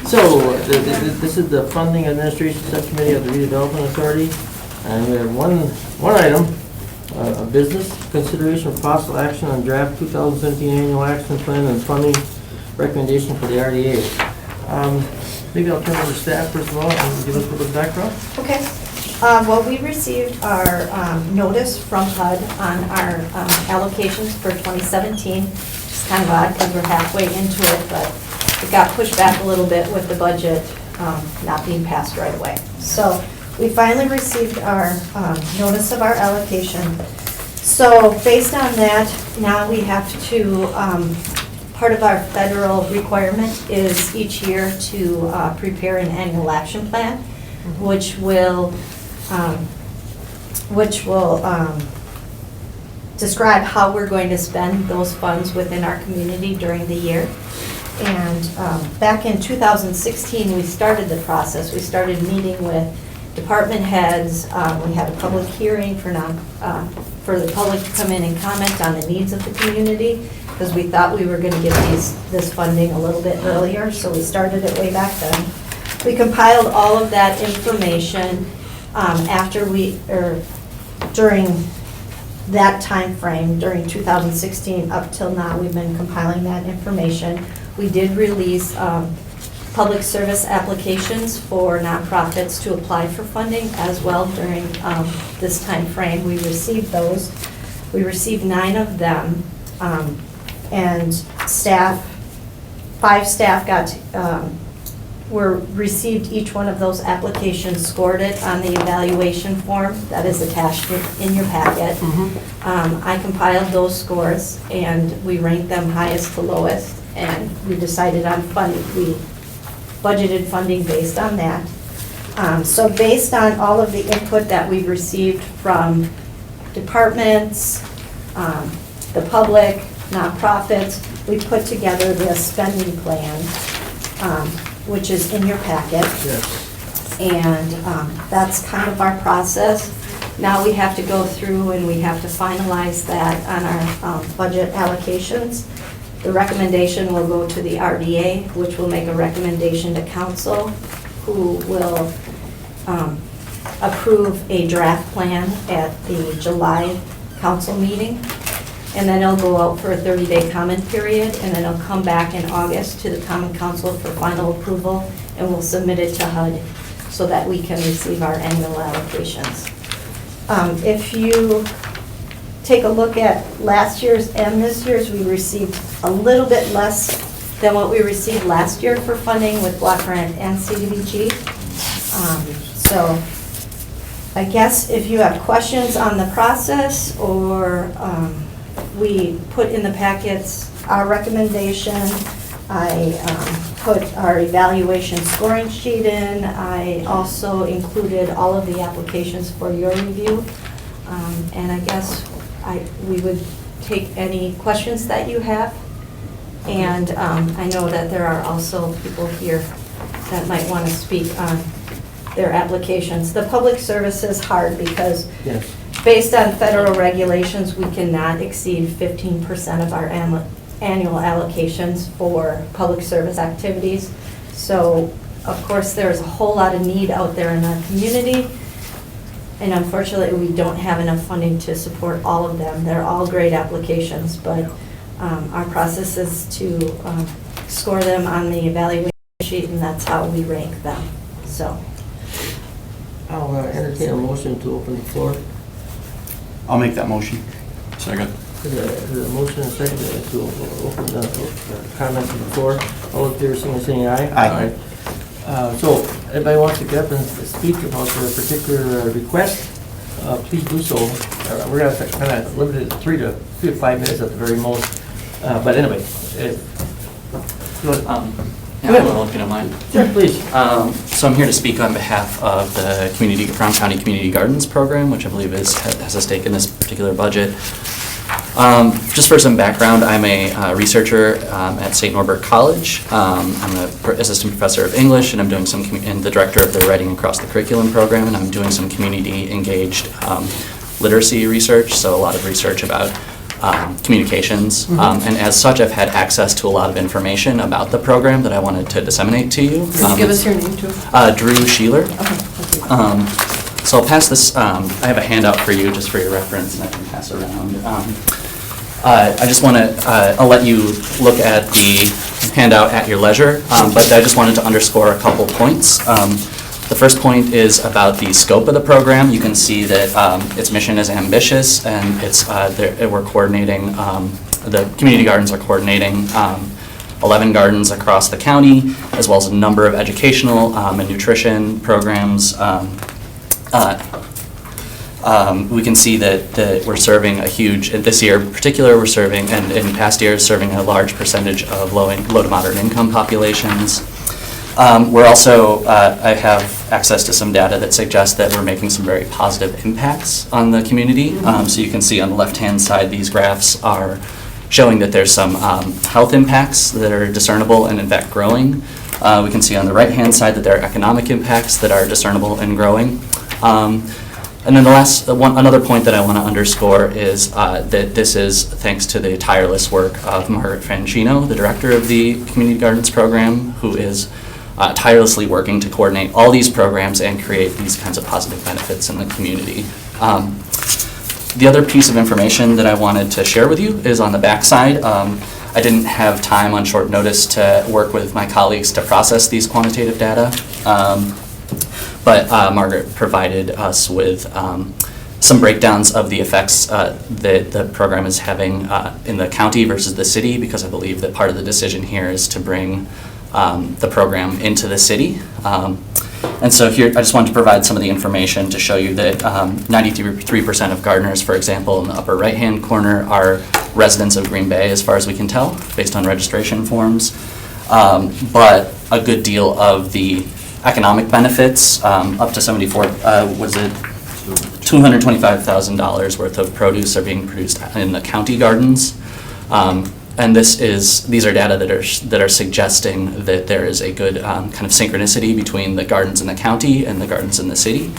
So, this is the Funding Administration Subcommittee of the Redevelopment Authority, and we have one item, a business consideration of possible action on draft 2017 annual action plan and funding recommendation for the RDA. Maybe I'll turn over to staff first of all and give us a little background. Okay. Well, we received our notice from HUD on our allocations for 2017. It's kind of odd because we're halfway into it, but it got pushed back a little bit with the budget not being passed right away. So we finally received our notice of our allocation. So based on that, now we have to, part of our federal requirement is each year to prepare an annual action plan, which will describe how we're going to spend those funds within our community during the year. And back in 2016, we started the process. We started meeting with department heads. We had a public hearing for the public to come in and comment on the needs of the community, because we thought we were going to get this funding a little bit earlier, so we started it way back then. We compiled all of that information during that time frame, during 2016 up till now. We've been compiling that information. We did release public service applications for nonprofits to apply for funding as well during this time frame. We received those. We received 9 of them, and five staff received each one of those applications, scored it on the evaluation form that is attached in your packet. I compiled those scores and we ranked them highest to lowest, and we decided on funding. We budgeted funding based on that. So based on all of the input that we've received from departments, the public, nonprofits, we put together this spending plan, which is in your packet. Yes. And that's kind of our process. Now we have to go through and we have to finalize that on our budget allocations. The recommendation will go to the RDA, which will make a recommendation to council, who will approve a draft plan at the July council meeting. And then it'll go out for a 30-day comment period, and then it'll come back in August to the Common Council for final approval, and we'll submit it to HUD so that we can receive our annual allocations. If you take a look at last year's and this year's, we received a little bit less than what we received last year for funding with block grant and CDBG. So I guess if you have questions on the process, or we put in the packets our recommendation. I put our evaluation scoring sheet in. I also included all of the applications for your review. And I guess we would take any questions that you have. And I know that there are also people here that might want to speak on their applications. The public service is hard because Yes. based on federal regulations, we cannot exceed 15% of our annual allocations for public service activities. So, of course, there's a whole lot of need out there in our community, and unfortunately, we don't have enough funding to support all of them. They're all great applications, but our process is to score them on the evaluation sheet, and that's how we rank them. So, I'll entertain a motion to open the floor. I'll make that motion. Second. There's a motion and a second to open the comments on the floor. All in favor, saying aye. Aye. So, anybody wants to get up and speak about their particular request, please do so. We're going to kind of limit it to 3 to 5 minutes at the very most. But anyway, go ahead. Yeah, well, if you don't mind. Sure, please. So I'm here to speak on behalf of the Brown County Community Gardens program, which I believe has a stake in this particular budget. Just for some background, I'm a researcher at St. Norbert College. I'm an assistant professor of English, and I'm doing and the director of the Writing Across the Curriculum program, and I'm doing some community engaged literacy research, so a lot of research about communications. And as such, I've had access to a lot of information about the program that I wanted to disseminate to you. Could you give us your name too? Drew Sheeler. Okay, thank you. So I'll pass this, I have a handout for you just for your reference, and I can pass it around. I just want to, I'll let you look at the handout at your leisure, but I just wanted to underscore a couple points. The first point is about the scope of the program. You can see that its mission is ambitious, and we're coordinating, the community gardens are coordinating 11 gardens across the county, as well as a number of educational and nutrition programs. We can see that we're serving a huge, this year in particular, we're serving, and in past years, serving a large percentage of low to moderate income populations. We're also, I have access to some data that suggests that we're making some very positive impacts on the community. So you can see on the left-hand side, these graphs are showing that there's some health impacts that are discernible and in fact growing. We can see on the right-hand side that there are economic impacts that are discernible and growing. And then another point that I want to underscore is that this is thanks to the tireless work of Margaret Franchino, the director of the Community Gardens Program, who is tirelessly working to coordinate all these programs and create these kinds of positive benefits in the community. The other piece of information that I wanted to share with you is on the backside. I didn't have time on short notice to work with my colleagues to process these quantitative data. But Margaret provided us with some breakdowns of the effects that the program is having in the county versus the city, because I believe that part of the decision here is to bring the program into the city. And so here, I just wanted to provide some of the information to show you that 93% of gardeners, for example, in the upper right-hand corner are residents of Green Bay, as far as we can tell, based on registration forms. But a good deal of the economic benefits, up to $225,000 worth of produce are being produced in the county gardens. And these are data that are suggesting that there is a good kind of synchronicity between the gardens in the county and the gardens in the city.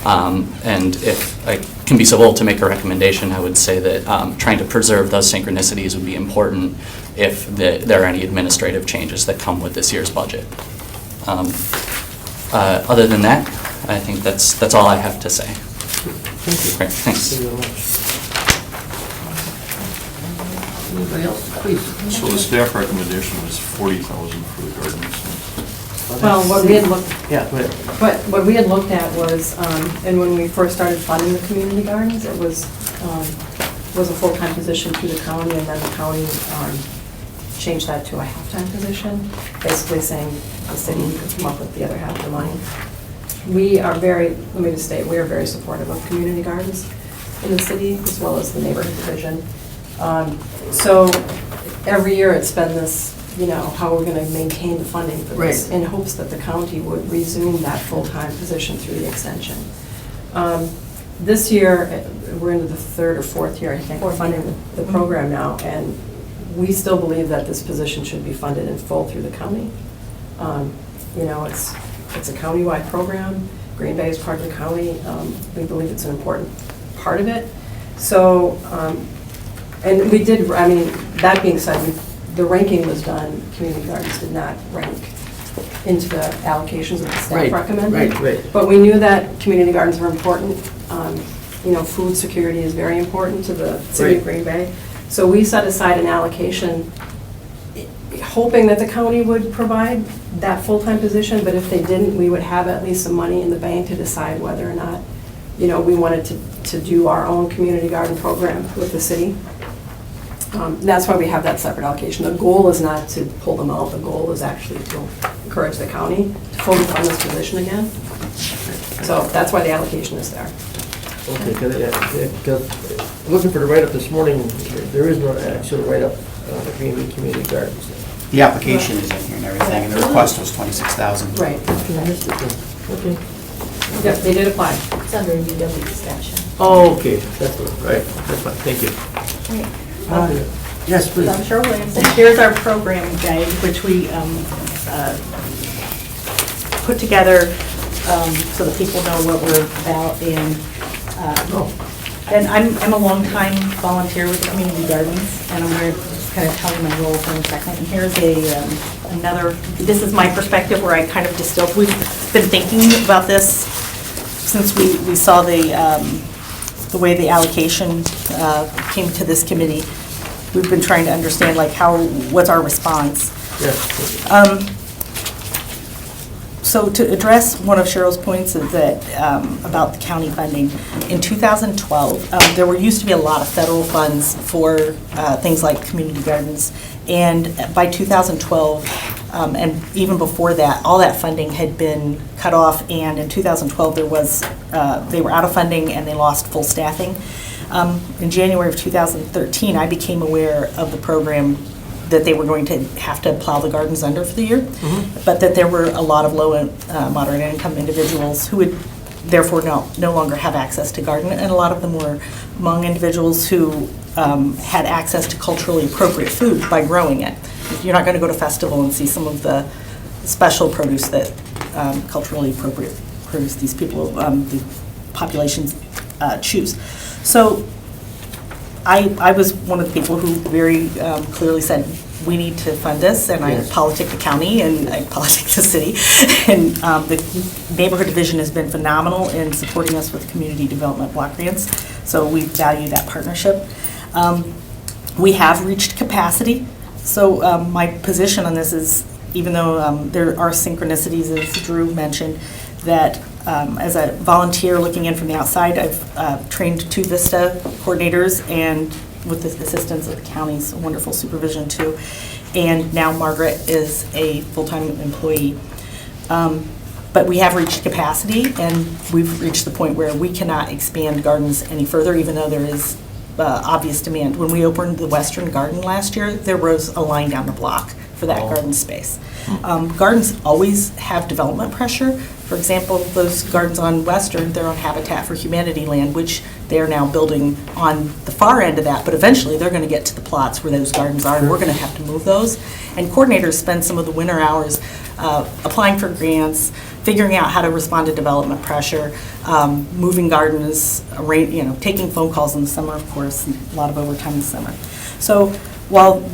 And if I can be so bold to make a recommendation, I would say that trying to preserve those synchronicities would be important if there are any administrative changes that come with this year's budget. Other than that, I think that's all I have to say. Thank you. Great, thanks. Thank you very much. Anybody else, please? So the staff recommendation was 40,000 for the gardens. Well, what we had looked, Yeah, go ahead. but what we had looked at was, and when we first started funding the community gardens, it was a full-time position through the county, and then the county changed that to a half-time position, basically saying the city could come up with the other half of the money. We are very, let me just state, we are very supportive of community gardens in the city, as well as the neighborhood division. So every year it's been this, how we're going to maintain the funding for this, Right. in hopes that the county would resume that full-time position through the extension. This year, we're into the third or fourth year, I think, we're funding the program now, and we still believe that this position should be funded in full through the county. It's a county-wide program. Green Bay is part of the county. We believe it's an important part of it. So, and we did, that being said, the ranking was done. Community gardens did not rank into the allocations that the staff recommended. Right. But we knew that community gardens were important. Food security is very important to the city of Green Bay. So we set aside an allocation, hoping that the county would provide that full-time position, but if they didn't, we would have at least some money in the bank to decide whether or not, we wanted to do our own community garden program with the city. That's why we have that separate allocation. The goal is not to pull them out. The goal is actually to encourage the county to fully fund this position again. So that's why the allocation is there. Okay, because looking for the write-up this morning, there is no actual write-up of the community gardens. The application is in here and everything, and the request was 26,000. Right. Okay. Yep, they did apply. It's under UW extension. Oh, okay, that's right, that's fine, thank you. Yes, please. I'm Cheryl Williamson. Here's our program guide, which we put together so that people know what we're about. And And I'm a longtime volunteer with the Community Gardens, and I'm going to kind of tell you my role for a second. And here's another, this is my perspective where I kind of distilled. We've been thinking about this since we saw the way the allocation came to this committee. We've been trying to understand like what's our response. Yes. So to address one of Cheryl's points is that about the county funding, in 2012, there used to be a lot of federal funds for things like community gardens, and by 2012, and even before that, all that funding had been cut off, and in 2012 they were out of funding and they lost full staffing. In January of 2013, I became aware of the program that they were going to have to plow the gardens under for the year, but that there were a lot of low and moderate income individuals who would therefore no longer have access to garden, and a lot of them were among individuals who had access to culturally appropriate food by growing it. You're not going to go to festival and see some of the special produce that culturally appropriate produce these people, the populations choose. So I was one of the people who very clearly said, we need to fund this, and Yes. I politic the county and I politic the city. And the neighborhood division has been phenomenal in supporting us with community development block grants, so we value that partnership. We have reached capacity, so my position on this is, even though there are synchronicities, as Drew mentioned, that as a volunteer looking in from the outside, I've trained 2 VISTA coordinators, and with the assistance of the county's wonderful supervision too. And now Margaret is a full-time employee. But we have reached capacity, and we've reached the point where we cannot expand gardens any further, even though there is obvious demand. When we opened the Western Garden last year, there was a line down the block for that garden space. Gardens always have development pressure. For example, those gardens on Western, they're on Habitat for Humanity land, which they are now building on the far end of that, but eventually they're going to get to the plots where those gardens are, and we're going to have to move those. And coordinators spend some of the winter hours applying for grants, figuring out how to respond to development pressure, moving gardens, taking phone calls in the summer, of course, and a lot of overtime in the summer. So while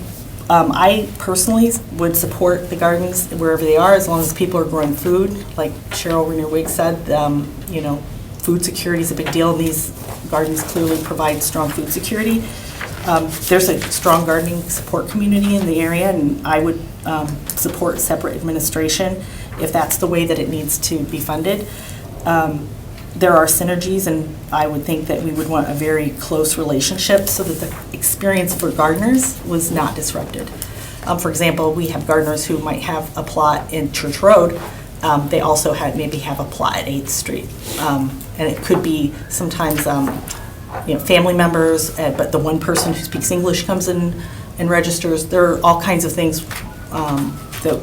I personally would support the gardens wherever they are, as long as people are growing food. Like Cheryl Renner-Wigg said, food security is a big deal. These gardens clearly provide strong food security. There's a strong gardening support community in the area, and I would support separate administration if that's the way that it needs to be funded. There are synergies, and I would think that we would want a very close relationship so that the experience for gardeners was not disrupted. For example, we have gardeners who might have a plot in Church Road. They also maybe have a plot at 8th Street. And it could be sometimes family members, but the one person who speaks English comes in and registers. There are all kinds of things that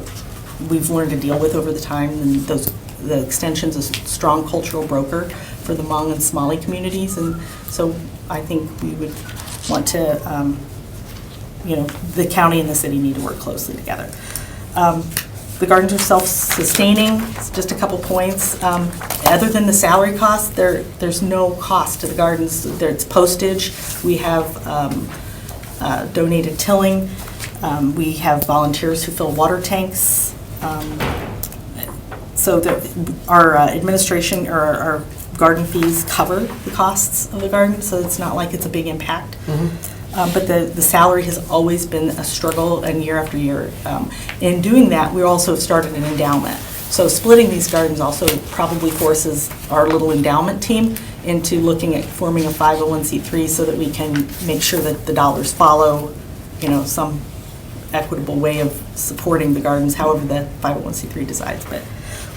we've learned to deal with over the time, and the extension's a strong cultural broker for the Hmong and Somali communities, and so I think we would want to, the county and the city need to work closely together. The gardens are self-sustaining. Just a couple points. Other than the salary costs, there's no cost to the gardens. There's postage. We have donated tilling. We have volunteers who fill water tanks. So our administration or our garden fees cover the costs of the garden, so it's not like it's a big impact. But the salary has always been a struggle, and year after year. In doing that, we also started an endowment. So splitting these gardens also probably forces our little endowment team into looking at forming a 501c3 so that we can make sure that the dollars follow, some equitable way of supporting the gardens, however the 501c3 decides. But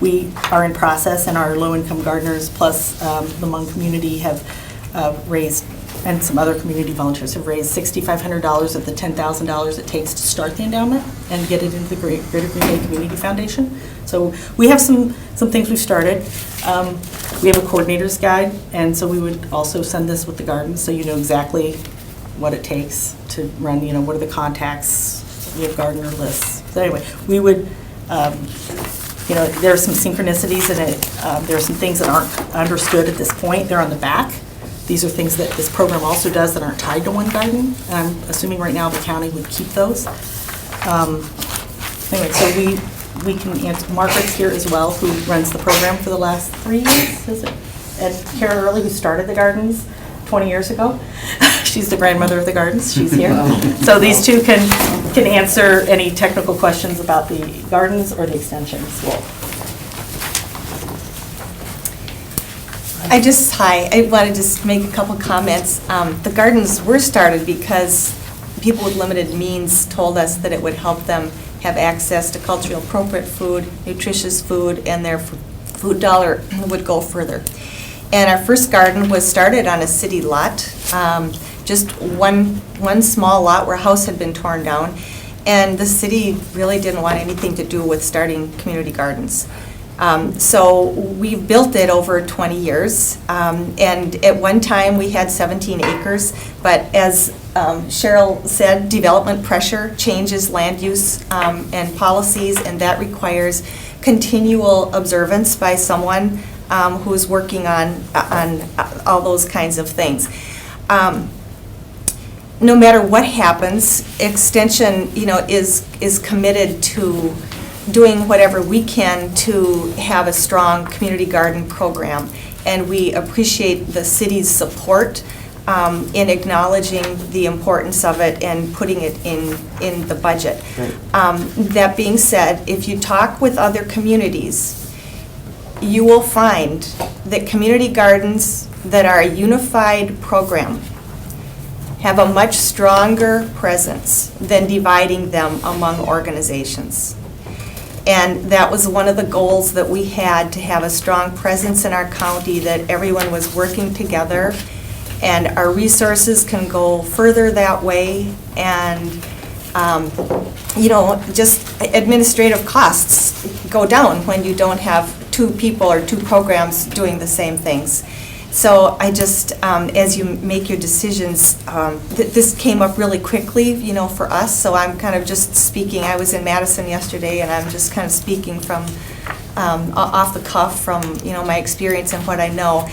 we are in process, and our low-income gardeners plus the Hmong community have raised, and some other community volunteers have raised $6,500 of the $10,000 it takes to start the endowment and get it into the Greater Green Bay Community Foundation. So we have some things we've started. We have a coordinator's guide, and so we would also send this with the gardens so you know exactly what it takes to run, what are the contacts. We have gardener lists. So anyway, we would, there are some synchronicities in it. There are some things that aren't understood at this point. They're on the back. These are things that this program also does that aren't tied to one garden. And I'm assuming right now the county would keep those. Anyway, so we can answer, Margaret's here as well, who runs the program for the last 3 years, is it? And Kara Early, who started the gardens 20 years ago. She's the grandmother of the gardens, she's here. So these two can answer any technical questions about the gardens or the extensions. Hi, I want to just make a couple comments. The gardens were started because people with limited means told us that it would help them have access to culturally appropriate food, nutritious food, and their food dollar would go further. And our first garden was started on a city lot, just one small lot where a house had been torn down, and the city really didn't want anything to do with starting community gardens. So we've built it over 20 years, and at one time we had 17 acres, but as Cheryl said, development pressure changes land use and policies, and that requires continual observance by someone who's working on all those kinds of things. No matter what happens, Extension, is committed to doing whatever we can to have a strong community garden program, and we appreciate the city's support in acknowledging the importance of it and putting it in the budget. Right. That being said, if you talk with other communities, you will find that community gardens that are a unified program have a much stronger presence than dividing them among organizations. And that was one of the goals that we had, to have a strong presence in our county, that everyone was working together, and our resources can go further that way, and just administrative costs go down when you don't have two people or two programs doing the same things. So I just, as you make your decisions, this came up really quickly, for us, so I'm kind of just speaking. I was in Madison yesterday, and I'm just kind of speaking from, off the cuff from, my experience and what I know.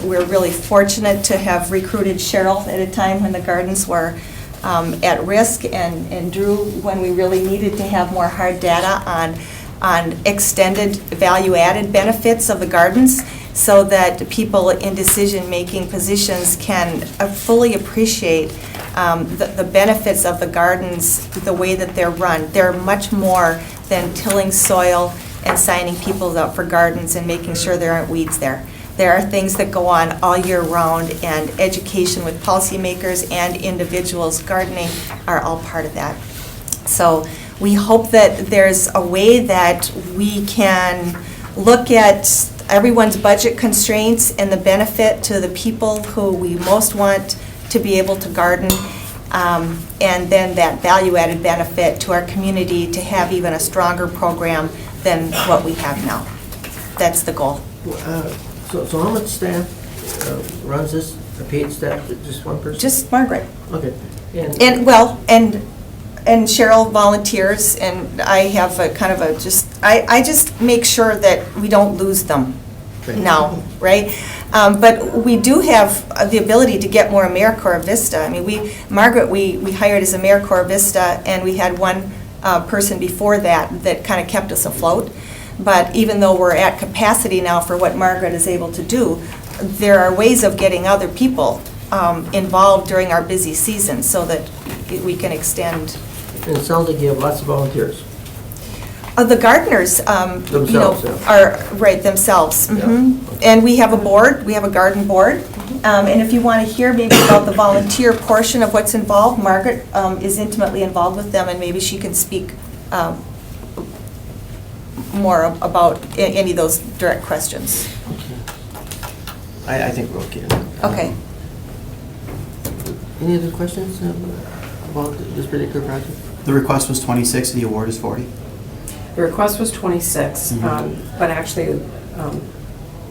We're really fortunate to have recruited Cheryl at a time when the gardens were at risk, and Drew when we really needed to have more hard data on extended value-added benefits of the gardens, so that people in decision-making positions can fully appreciate the benefits of the gardens, the way that they're run. They're much more than tilling soil and signing people up for gardens and making sure there aren't weeds there. There are things that go on all year round, and education with policymakers and individuals gardening are all part of that. So we hope that there's a way that we can look at everyone's budget constraints and the benefit to the people who we most want to be able to garden, and then that value-added benefit to our community to have even a stronger program than what we have now. That's the goal. So how much staff runs this, a paid staff, just one person? Just Margaret. Okay. And Cheryl volunteers, and I have a kind of a I just make sure that we don't lose them now, right? But we do have the ability to get more AmeriCorps Vista. I mean, Margaret, we hired as AmeriCorps Vista, and we had one person before that kind of kept us afloat. But even though we're at capacity now for what Margaret is able to do, there are ways of getting other people involved during our busy season so that we can extend. And it sounds like you have lots of volunteers. The gardeners, Themselves, yeah. are, right, themselves. Yeah. Mhm. And we have a board, we have a garden board. And if you want to hear maybe about the volunteer portion of what's involved, Margaret is intimately involved with them, and maybe she can speak more about any of those direct questions. I think we're okay. Okay. Any other questions about this particular project? The request was 26, the award is 40. The request was 26, but actually,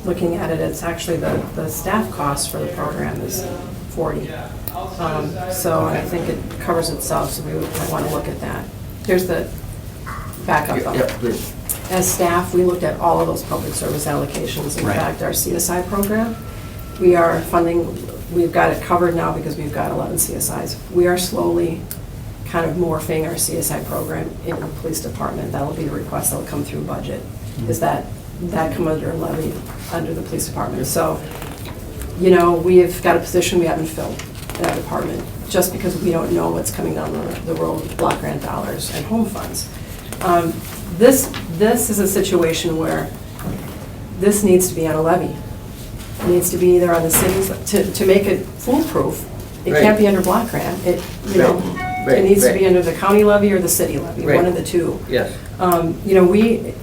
looking at it, it's actually the staff cost for the program is 40. So I think it covers itself, so we would want to look at that. Here's the backup though. Yep, please. As staff, we looked at all of those public service allocations. In Right. fact, our CSI program, we are funding we've got it covered now because we've got 11 CSIs. We are slowly kind of morphing our CSI program in the police department. That'll be a request that'll come through budget, is that come under levy under the police department. So, you know, we've got a position we haven't filled in our department just because we don't know what's coming down the road with block grant dollars and home funds. This is a situation where this needs to be on a levy. It needs to be either on the cities, to make it foolproof. It can't be under block grant. It, you know, it needs to be under the county levy or the city levy, one of the two. Yes. You know, we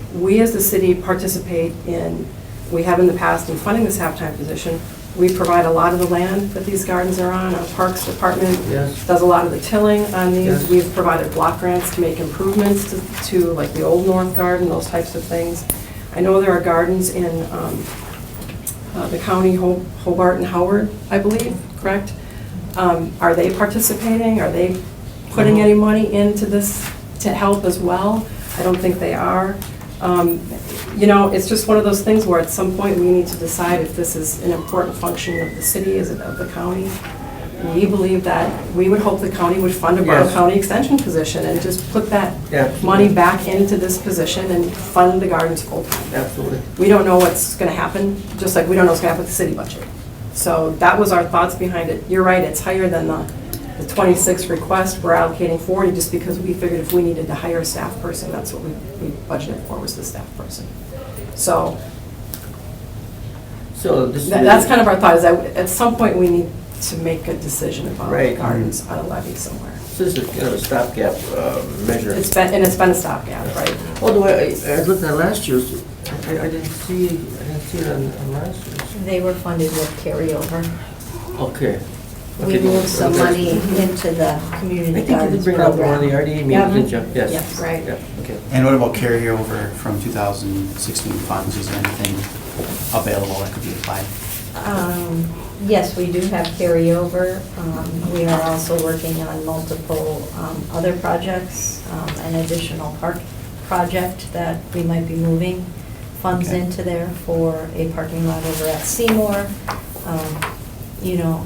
as the city participate in, we have in the past in funding this halftime position. We provide a lot of the land that these gardens are on. Our Parks Department does a lot of the tilling on these. Yes. We've provided block grants to make improvements to like the Old North Garden, those types of things. I know there are gardens in the county, Hobart and Howard, I believe, correct? Are they participating? Are they putting any money into this to help as well? I don't think they are. You know, it's just one of those things where at some point we need to decide if this is an important function of the city, is it of the county? We believe that, we would hope the county would fund a Borough County Extension position and just put that money back into this position and fund the gardens full-time. Absolutely. We don't know what's going to happen, just like we don't know what's going to happen with the city budget. So that was our thoughts behind it. You're right, it's higher than the 26 request. We're allocating 40 just because we figured if we needed to hire a staff person, that's what we budgeted for, was the staff person. So this that's kind of our thought, is that at some point we need to make a decision about gardens on a levy somewhere. So this is kind of a stopgap measure. It's been a stopgap, right? Although I looked at last year's, I didn't see it on last year's. They were funded with carryover. Okay. We moved some money into the community I think you did gardens bring up one of the program. RDA meetings, didn't you? Yes. Yes, right. Yeah, okay. And what about carryover from 2016 funds? Is there anything available that could be applied? Yes, we do have carryover. We are also working on multiple other projects, an additional park project that we might be moving funds into there for a parking lot over at Seymour. You know,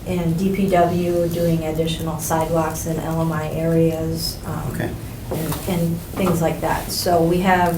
and DPW doing additional sidewalks in LMI areas. And things like that. So we have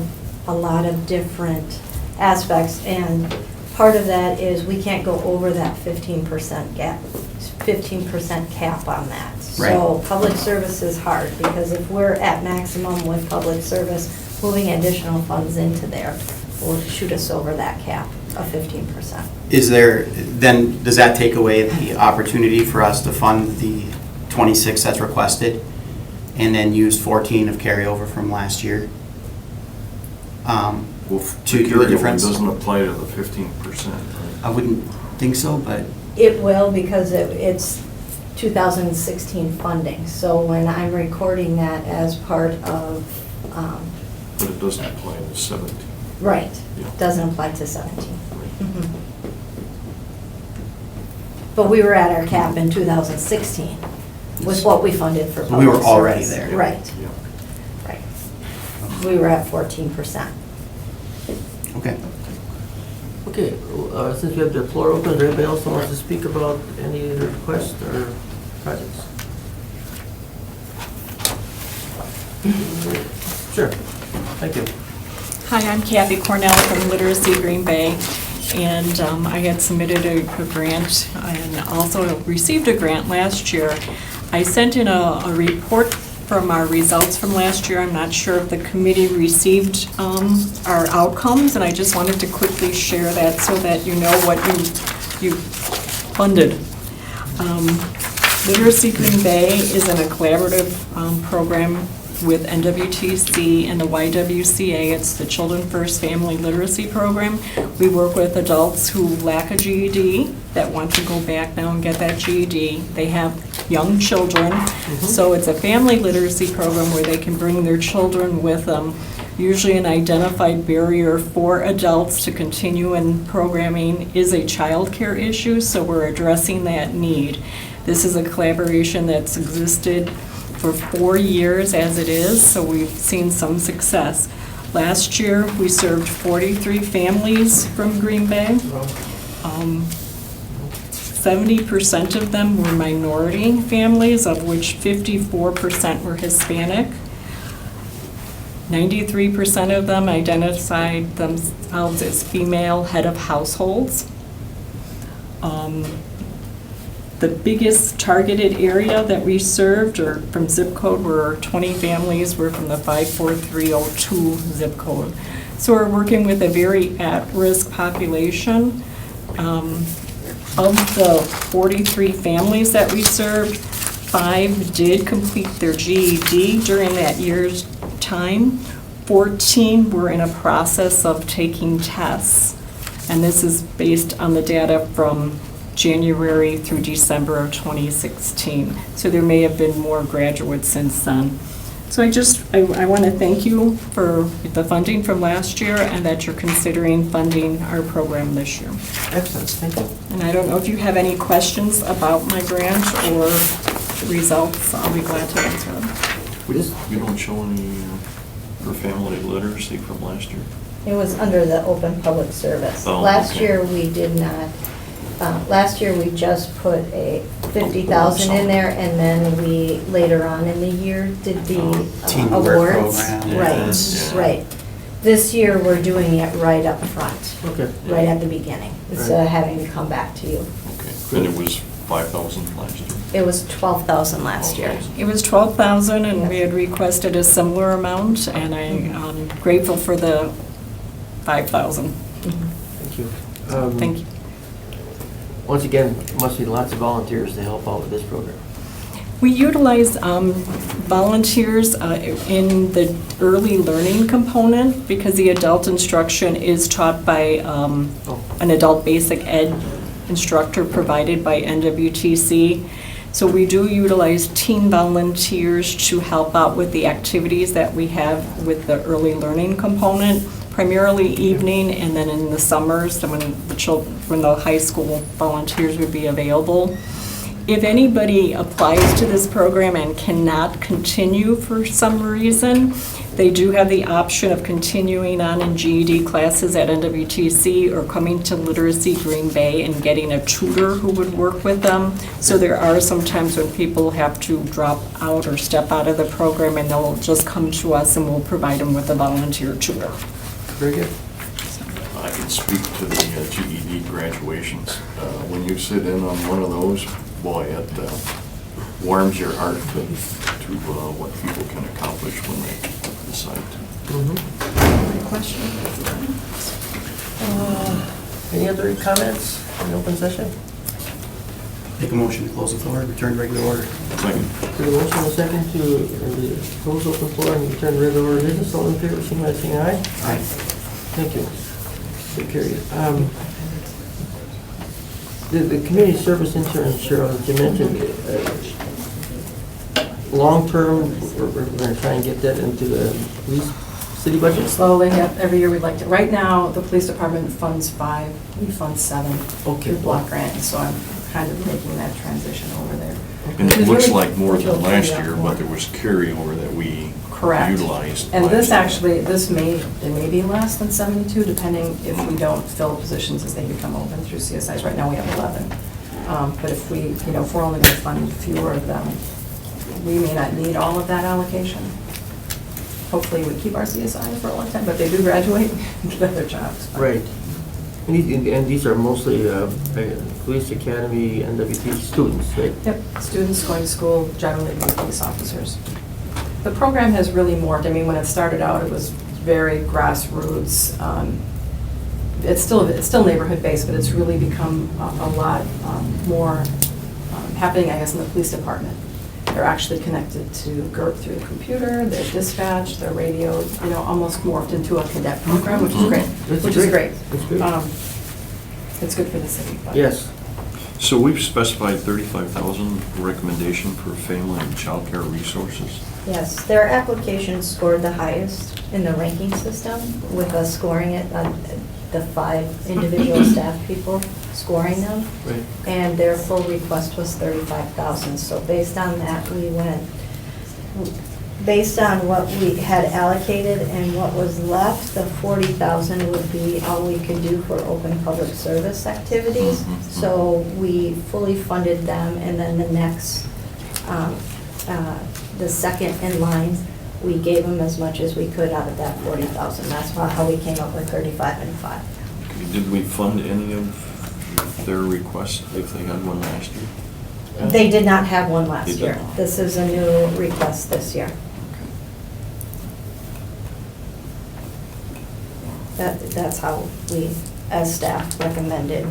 a lot of different aspects, and part of that is we can't go over that 15% gap, 15% cap on that. So public service is hard, because if we're at maximum with public service, moving additional funds into there will shoot us over that cap of 15%. Is there, then, does that take away the opportunity for us to fund the 26 that's requested and then use 14 of carryover from last year? Well, to do the difference? Doesn't apply to the 15%. I wouldn't think so, but It will, because it's 2016 funding. So when I'm recording that as part of, But it doesn't apply to 17. right, Yeah. doesn't apply to 17. Mhm. But we were at our cap in 2016 with what we funded for So public we were already service. there. Right, Yeah. right. We were at 14%. okay. Okay, since we have the floor open, is there anybody else who wants to speak about any of the requests or projects? Sure, thank you. Hi, I'm Kathy Cornell from Literacy Green Bay, and I had submitted a grant and also received a grant last year. I sent in a report from our results from last year. I'm not sure if the committee received our outcomes, and I just wanted to quickly share that so that you know what you funded. Literacy Green Bay is in a collaborative program with NWTC and the YWCA. It's the Children First Family Literacy Program. We work with adults who lack a GED that want to go back now and get that GED. They have young children, so it's a family literacy program where they can bring their children with them. Usually an identified barrier for adults to continue in programming is a childcare issue, so we're addressing that need. This is a collaboration that's existed for 4 years as it is, so we've seen some success. Last year, we served 43 families from Green Bay. 70% of them were minority families, of which 54% were Hispanic. 93% of them identified themselves as female head of households. The biggest targeted area that we served, or from zip code, were 20 families were from the 54302 zip code. So we're working with a very at-risk population. Of the 43 families that we served, 5 did complete their GED during that year's time. 14 were in a process of taking tests. And this is based on the data from January through December of 2016. So there may have been more graduates since then. So I want to thank you for the funding from last year and that you're considering funding our program this year. Excellent, thank you. And I don't know if you have any questions about my grant or results. I'll be glad to answer them. You don't show any for family literacy from last year? It was under the open public service. Oh, Last okay. year, we did not, last year, we just put a 50,000 in there, and then we, later on in the year, did the Teamwork awards. program. Right, Yeah. right. This year, we're doing it right up front, Okay. right at the beginning, instead of having to come back to you. Okay, and it was 5,000 last year? It was 12,000 last year. 12,000. It was 12,000 and we had requested a similar amount and I'm grateful for the 5,000. Thank you. Thank you. Once again, must be lots of volunteers to help out with this program. We utilize volunteers in the early learning component because the adult instruction is taught by an adult basic ed instructor provided by NWTC. So we do utilize teen volunteers to help out with the activities that we have with the early learning component, primarily evening and then in the summers when the high school volunteers would be available. If anybody applies to this program and cannot continue for some reason, they do have the option of continuing on in GED classes at NWTC or coming to Literacy Green Bay and getting a tutor who would work with them. So there are some times when people have to drop out or step out of the program and they'll just come to us and we'll provide them with a volunteer tutor. Very good. I can speak to the GED graduations. When you sit in on one of those, boy, it warms your heart to what people can accomplish when they decide to. Any questions? Any other comments in open session? Make a motion to close the floor, return to regular order. Second. The motion and second to close open floor and return to regular order business. All in favor, signify by saying aye. Aye. Thank you. So carried. The community service intern, Cheryl, as you mentioned, long-term, we're going to try and get that into the police city budget? Slowly, yep, every year we'd like to. Right now, the police department funds 5, we fund 7 Okay. through block grant, and so I'm kind of making that transition over there. And it It's looks really- like more than last Yeah, year, more. but there was carryover that we Correct. utilized. And this last actually, it may be less than 72, depending if we don't fill positions as they become open through CSIs. Right now, we have 11. But if we, if we're only going to fund fewer of them, we may not need all of that allocation. Hopefully, we keep our CSIs for a long time, but they do graduate and get other jobs. Right. And these are mostly police academy, NWT students, right? Yep, students going to school, generally being police officers. The program has really morphed. I mean, when it started out, it was very grassroots. It's still neighborhood-based, but it's really become a lot more happening, I guess, in the police department. They're actually connected to GERP through the computer, they're dispatched, they're radioed, almost morphed into a cadet program, which is great. That's Which is great. That's great. It's good for the city. but- Yes. year. So we've specified 35,000 recommendation for family and childcare resources. Yes, their application scored the highest in the ranking system, with us scoring it on the 5 individual staff people scoring them. Right. And their full request was 35,000. So based on that, we went, based on what we had allocated and what was left, the 40,000 would be all we could do for open public service activities. So we fully funded them, and then the next, the second in line, we gave them as much as we could out of that 40,000. That's how we came up with 35 and 5. Did we fund any of their requests if they had one last year? They did not have one They last did year. not. This is a new request this year. That's how we, as staff, recommended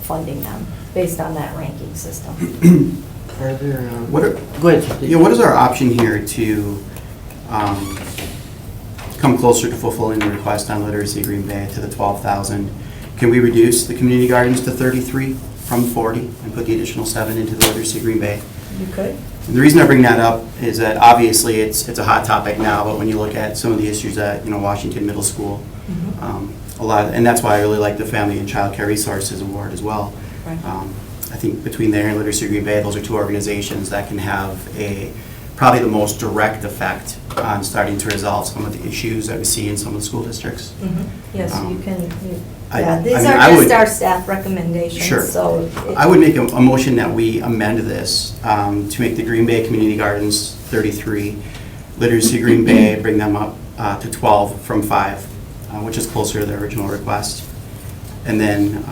funding them, based on that ranking system. Are there, What are- go ahead. Yeah, what is our option here to come closer to fulfilling the request on Literacy Green Bay to the 12,000? Can we reduce the community gardens to 33 from 40 and put the additional 7 into the Literacy Green Bay? You could? And the reason I bring that up is that obviously it's a hot topic now, but when you look at some of the issues at Washington Middle School, and that's why I really like the Family and Childcare Resources Award as well. Right. I think between there and Literacy Green Bay, those are two organizations that can have probably the most direct effect on starting to resolve some of the issues that we see in some of the school districts. Yes, you can, I these mean, are I just would- our staff recommendations, Sure. so. I would make a motion that we amend this to make the Green Bay Community Gardens 33, Literacy Green Bay, bring them up to 12 from 5, which is closer to the original request. And then,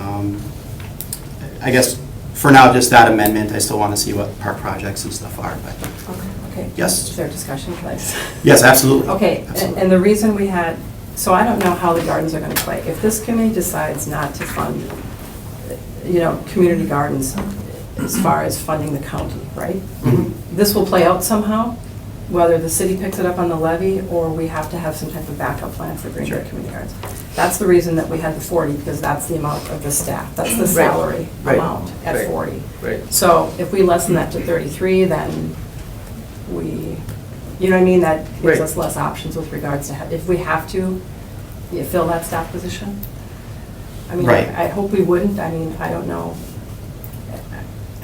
I guess, for now, just that amendment. I still want to see what park projects and stuff are, but, Okay. Yes. Is there discussion, please? yes, absolutely. Okay, Absolutely. and the reason we had, so I don't know how the gardens are going to play. If this committee decides not to fund, community gardens as far as funding the county, right? Mhm. This will play out somehow, whether the city picks it up on the levy or we have to have some type of backup plan for Green Bay Sure. Community Gardens. That's the reason that we had the 40, because that's the amount of the staff. That's the salary Right. amount at Right. 40. Right. So if we lessen that to 33, then we, you know what I mean? That gives Right. us less options with regards to, if we have to, you fill that staff position. I mean, Right. I hope we wouldn't. I mean, I don't know.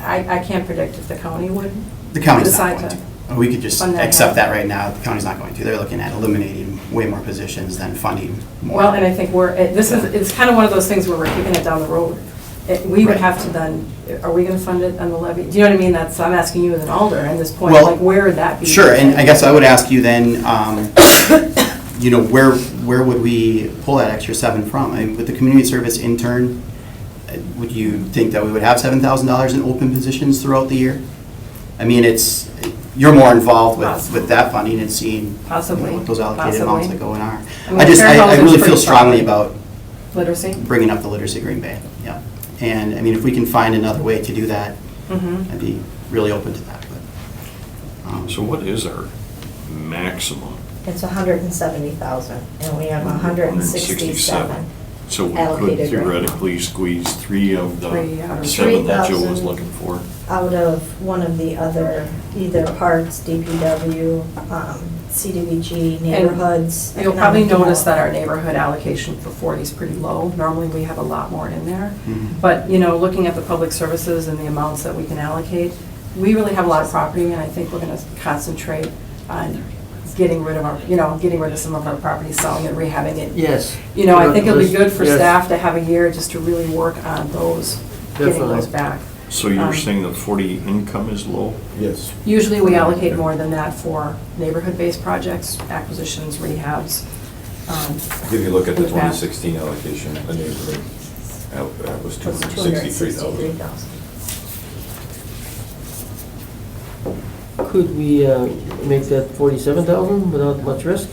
I can't predict if the county would. The county's decide not going to to. We could just fund that accept out. that right now. The county's not going to. They're looking at eliminating way more positions than funding more. Well, and I think it's kind of one of those things where we're kicking it down the road. We would Right. have to then, are we going to fund it on the levy? Do you know what I mean? I'm asking you as an alder at this point, Well, like, where would that be? Sure, and I guess I would ask you then, where would we pull that extra 7 from? I mean, with the community service intern, would you think that we would have $7,000 in open positions throughout the year? I mean, you're more involved with that funding and seeing Possibly. what those allocated amounts that go in are. I mean, I fair housing's really pretty feel strongly solid. about Literacy? bringing up the Literacy Green Bay, yeah. And, I mean, if we can find another way to do that, Mm-hmm. I'd be really open to that, but. So what is our maximum? It's 170,000, and we have 167. So we could allocated right now. theoretically squeeze 3 of the Three out of 7 that Joe was 3,000. looking for. Out of one of the other, either parks, DPW, CDBG, neighborhoods. You'll probably economic notice that our development. neighborhood allocation for 40 is pretty low. Normally, we have a lot more in there. Mhm. But, looking at the public services and the amounts that we can allocate, we really have a lot of property, and I think we're going to concentrate on getting rid of some of our property, selling it, rehabbing it. Yes. I think it'll be good for Yes. staff to have a year just to really work on those, getting Definitely. those back. So you're Um, saying the 40 income is low? Yes. Usually, we allocate more than that for neighborhood-based projects, acquisitions, rehabs. If you look at the We've had- 2016 allocation, the neighborhood, that was Was 263,000. 263,000. Could we make that 47,000 without much risk?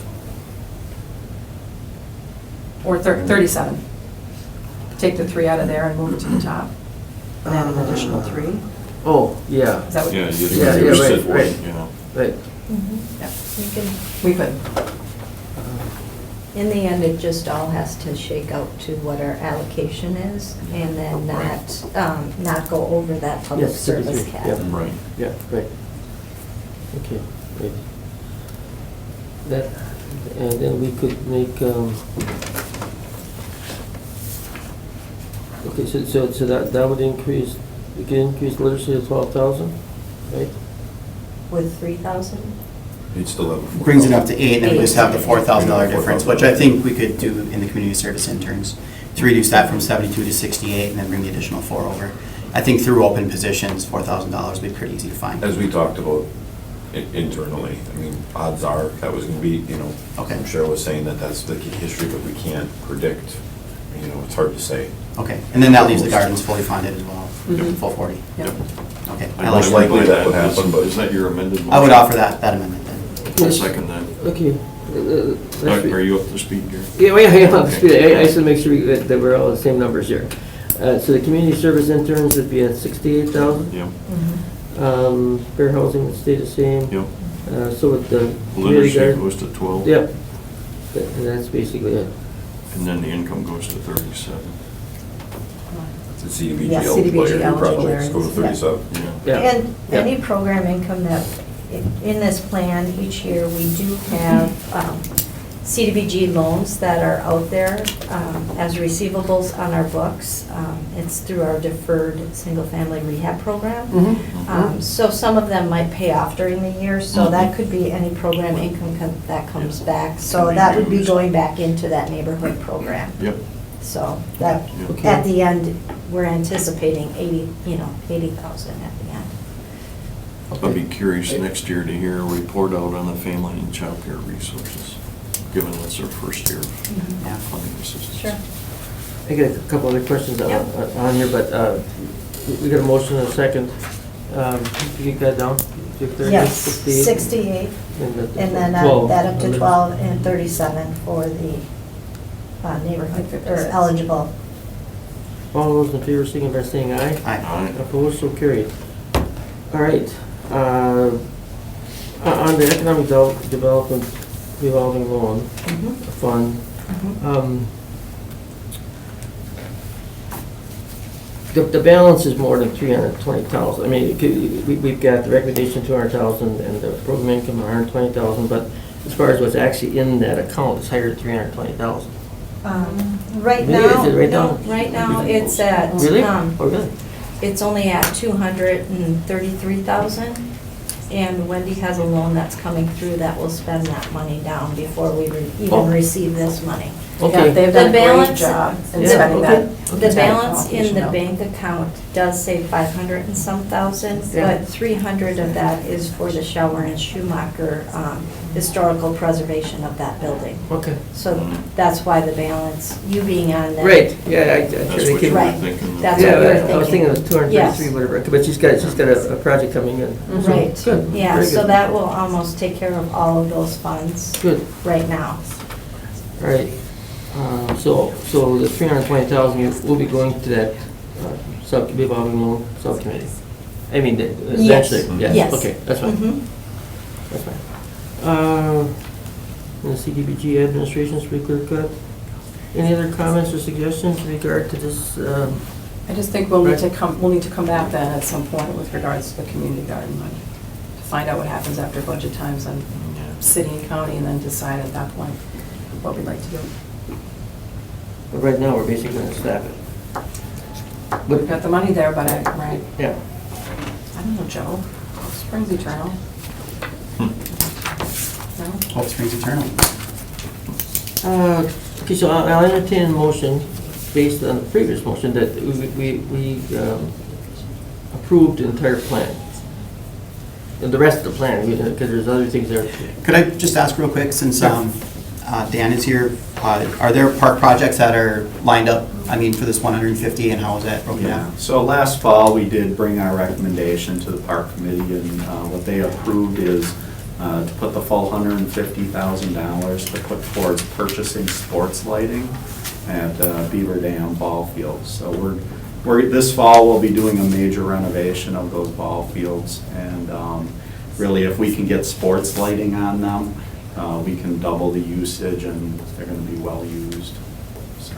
Or 37. Take the 3 out of there and move it to the top, and add an additional 3. Oh, yeah, Is that what? Yeah, you Yeah, yeah, reduced right, it, right. Right. Yeah, We can, we could. in the end, it just all has to shake out to what our allocation is, and then not go over that public Yes, service 33, cap. yeah. Right. Yeah, right. Okay, right. That, and then we could make, okay, so that would increase, we could increase literacy to 12,000, right? With 3,000? You'd still have. brings it up to 8, and then we just have the $4,000 Yeah, difference, which I think we could do in the community service interns, to reduce that from 72 to 68, and then bring the additional 4 over. I think through open positions, $4,000 would be pretty easy to find. As we talked about internally, I mean, odds are that was gonna be, you know, Okay. Cheryl was saying that that's the history, but we can't predict, you know, it's hard to say. Okay, and then that leaves the gardens fully funded as well, Mhm. full 40. Yep. Okay. I I like most that. likely that would happen, but- Is that your amended motion? I would offer that amendment then. I'll second that. Okay. Are you up to speed, Gary? Yeah, well, yeah, I'm speed. I just to make sure that we're all the same numbers here. So the community service interns would be at 68,000. Yep, Fair housing would stay the same. yep. So with the community Literacy garden. goes to 12. Yep. And that's basically it. And then the income goes to 37. The CDBG Yeah, eligible CDBG area eligible projects go to areas, yeah. 37. Yeah. And Yeah. any program income that, in this plan, each year, we do have CDBG loans that are out there as receivables on our books. It's through our deferred single-family rehab program. So some of them might pay off during the year, so that could be any program income that comes back. So that would be going back into that neighborhood program. Yep. So that, Okay. at the end, we're anticipating 80,000 at the end. I'd be curious next year to hear a report out on the family and childcare resources, given it's our first year of funding assistance. Sure. I got a couple other questions on here, but we got a motion and a second. You get that down? Yes, 68, and then that up to 12 and 37 for the neighborhood, or eligible. All those in favor, signify by saying aye. Aye. Aye. Opposed, so carried. All right. On the economic development revolving loan fund, the balance is more than 320,000. I mean, we've got the recommendation 200,000 and the program income 120,000, but as far as what's actually in that account, it's higher than 320,000. Right Maybe now, is it right no, now? right now, it's at, Really? Oh, really? it's only at 233,000. And Wendy has a loan that's coming through that will spend that money down before we even receive this money. Yeah, Okay. they've done a The great balance- job in Yeah, spending okay. that. The that balance in the allocation, bank account does say 500 and some thousand, Yeah. but 300 of that is for the Shower and Schumacher historical preservation of that building. Okay. So that's why the balance, you being on that. Right, yeah, That's what you were Right. thinking. That's Yeah, what you were I was thinking it was 233, Yes. whatever, but she's got a project coming in. Mhm. Right, Good. yeah, Very so good. that will almost take care of all of those funds Good, right now. all right. So the 320,000 will be going to that revolving loan subcommittee? I mean, eventually, yes, Yes. okay, that's fine, Mhm. that's fine. The CDBG administration's pretty clear cut. Any other comments or suggestions in regard to this? I just think we'll need to come back then at some point with regards to the community garden money, to find out what happens after budget times on city and county, and then decide at that point what we'd like to do. But right now, we're basically going to staff it. We've got the money there, but right, Yeah. I don't know, Joe, Springs Eternal. No? Hope springs eternal. Okay, so I'll entertain a motion based on the previous motion that we approved the entire plan. And the rest of the plan, because there's other things there. Could I just ask real quick, since Dan is here, are there park projects that are lined up, I mean, for this 150, and how is that broken Yeah, down? so last fall, we did bring our recommendation to the park committee, and what they approved is to put the full $150,000 to put towards purchasing sports lighting at Beaver Dam ball fields. So this fall, we'll be doing a major renovation of those ball fields, and really, if we can get sports lighting on them, we can double the usage, and they're gonna be well used. So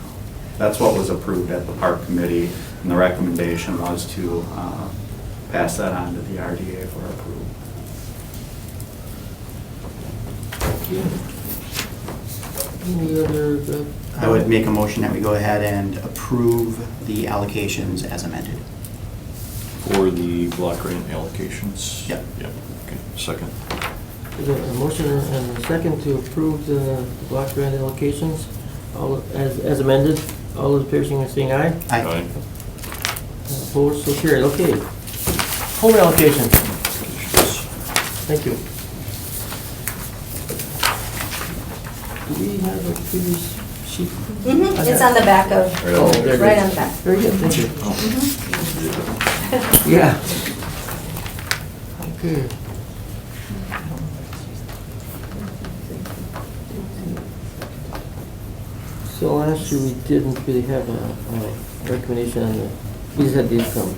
that's what was approved at the park committee, and the recommendation was to pass that on to the RDA for approval. Any other, I would make a motion that we go ahead and approve the allocations as amended. For the block grant allocations? Yep. Yep, okay, second. There's a motion and a second to approve the block grant allocations, all as amended. All those in favor, signify by saying aye. Aye. Opposed, so carried. Okay. Home allocation. Thank you. Do we have a previous sheet? It's on the back of, Oh, there it right is. on the back. Very good, thank you. Yeah. Okay. So last year, we didn't really have a recommendation on the, we just had the income.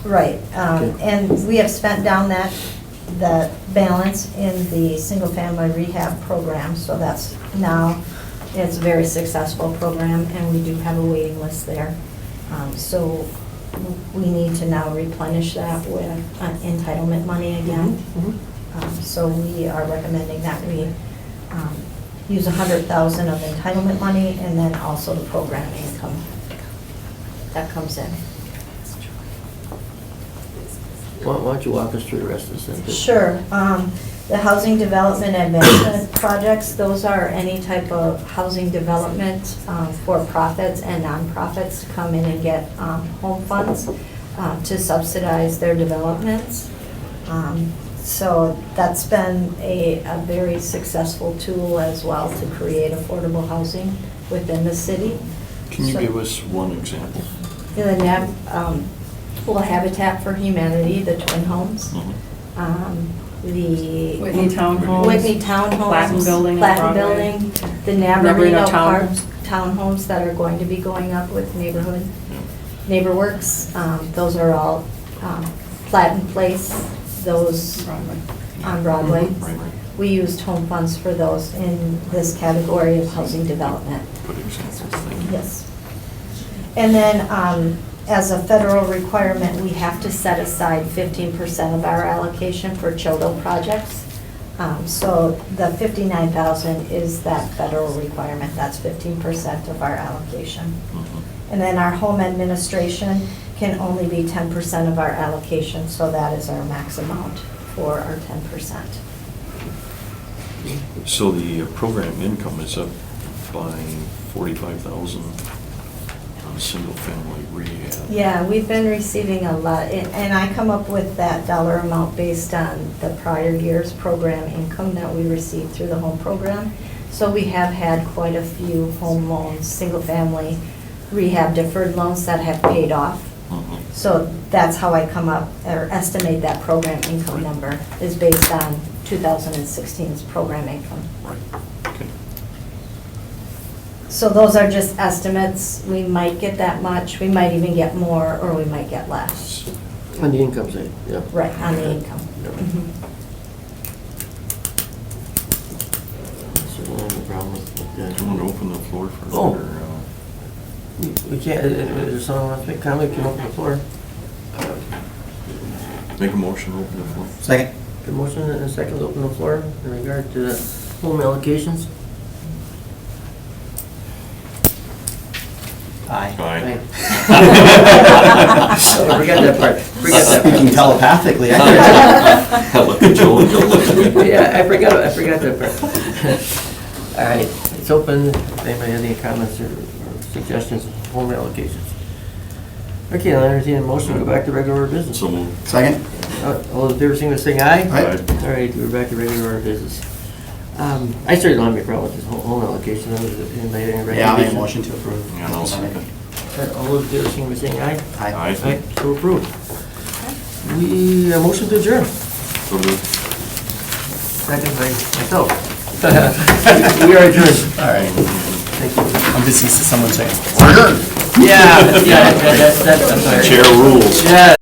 Right, Okay. and we have spent down that balance in the single-family rehab program, so that's now, it's a very successful program, and we do have a waiting list there. So we need to now replenish that with entitlement money again. So we are recommending that we use 100,000 of entitlement money, and then also the program income that comes in. Why don't you walk us through the rest of this then? please? Sure. The housing development advancement projects, those are any type of housing development for profits and nonprofits to come in and get home funds to subsidize their developments. So that's been a very successful tool as well to create affordable housing within the city. Can you So- give us one example? The Habitat for Humanity, the Twin Homes, the Whitney Townhomes. Whitney Townhomes. Platten Building on Platten Broadway. Building, the Navarino Navarino Park Townhomes. townhomes that are going to be going up with neighborhood, NeighborWorks. Those are all Platten Place, those on Broadway. Right. We used home funds for those in this category of housing development. Good example, thank you. Yes. And then, as a federal requirement, we have to set aside 15% of our allocation for CHILDO projects. So the 59,000 is that federal requirement, that's 15% of our allocation. And then our home administration can only be 10% of our allocation, so that is our max amount for our 10%. So the program income is up by 45,000 on single-family rehab. Yeah, we've been receiving a lot, and I come up with that dollar amount based on the prior year's program income that we received through the home program. So we have had quite a few home loans, single-family rehab deferred loans that have paid off. So that's how I come up, or estimate that program income number, is based on 2016's program income. Right, okay. So those are just estimates. We might get that much, we might even get more, or we might get less. On the income side, yeah. Right, on the income. Yeah. Mhm. Certainly have a problem with that. Do you want to open the floor for Oh. another? We can't, is there someone who wants to make a comment, can open the floor. Make a motion, open the floor. Second. Good motion and a second to open the floor in regard to the home allocations. Aye. Aye. Oh, forget that part, forget that part. Speaking telepathically, I heard Look at Joel, Joel looks at me. Yeah, I forgot that part. All right, it's open, if anybody has any comments or suggestions of home allocations. Okay, I'll entertain a motion to go back to regular order business. So moved. Second. All those in favor, signify by saying aye. Aye. All right, we're back to regular order business. I certainly don't have any problem with this whole allocation. Anybody have any recommendations? Yeah, I'll make a motion to approve. Yeah, and I'll second. All those in favor, signify by saying aye. Aye. Aye, so approved. We, motion to adjourn. So moved. Second by myself. We are adjourned. All right. Thank you. I'm just used to someone saying, Yeah, that's hilarious. Chair rules. Yeah.